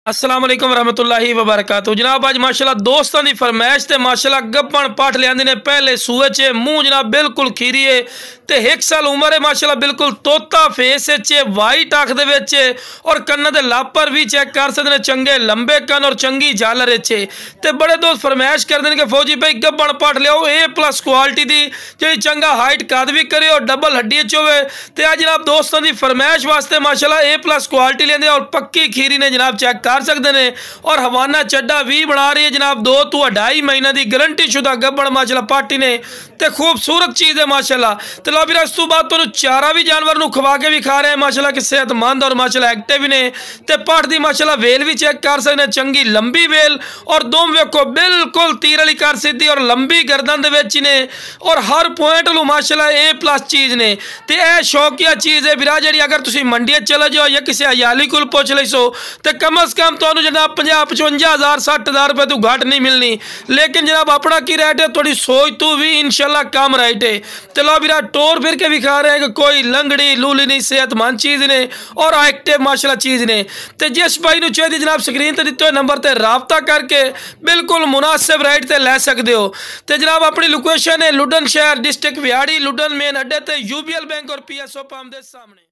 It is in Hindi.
अस्सलाम वालेकुम रहमतुल्लाहि व बरकातहू। जनाब अज माशाल्लाह दोस्तों की फरमाइश ते माशाल्लाह गब्बन पाठ लियांदे ने पहले सूए च मूँह जनाब बिल्कुल खीरी है ते 1 साल उम्र है माशाल्लाह बिल्कुल तोता फेस च वाइट अख दे विच और कन्ना दे लापर भी चेक कर सकते हैं चंगे लंबे कन और चंगी झालर च ते बड़े दोस्त फरमाइश करते हैं कि फौजी भाई गब्बन पाठ लियाओ A+ क्वालिटी की जी चंगा हाइट कद भी करे और डबल हड्डी च होवे ते आज जनाब दोस्तों की फरमाइश वास्ते माशाल्लाह A+ क्वालिटी लेंदे और पक्की खीरी ने जनाब चेक कर सकते हैं और हवाना चड्डा भी बना रही है जनाब 2 to 2.5 महीना की गारंटी शुदा गब्बन माशाल्लाह पार्टी ने ते खूबसूरत चीज़ है माशाल्लाह। तो लो फिर इस तो बाद तो चारा भी जानवर को खवा के भी खा रहे हैं माशाल्लाह कि सेहतमंद और माशाल्लाह एक्टिव ने ते पाठ की माशाल्लाह वेल भी चेक कर सकते हैं चंगी लंबी वेल और दोम वेखो बिल्कुल तीर वाली कर सीधी और लंबी गर्दन दे विच ने और हर पॉइंट लो माशाल्लाह A+ चीज़ ने ते यह शौकिया चीज़ है विरा जी अगर तुम मंडी चले जाओ या किसी अयाली को पुछ लो तो कम अज़ कम तो जनाब 50-55 हज़ार 60,000 रुपये तो घट नहीं मिलनी लेकिन जनाब अपना की रेट है थोड़ी सोच तो भी इंशाल्लाह कम रेट है। चलो विरा टोर फिर के भी खा रहे हैं कि कोई लंगड़ी लूली नहीं सेहतमंद चीज़ ने और एक्टिव माशाल्लाह चीज़ ने तो जिस भाई को चाहिए जनाब स्क्रीन पर दिते हुए नंबर पर राबता करके बिल्कुल मुनासिब रेट से लै सकते हो। तो जनाब अपनी लोकेशन है लुडन शहर डिस्ट्रिक्ट विहाड़ी लुडन मेन अड्डे ते UBL बैंक और PSO पंप के सामने।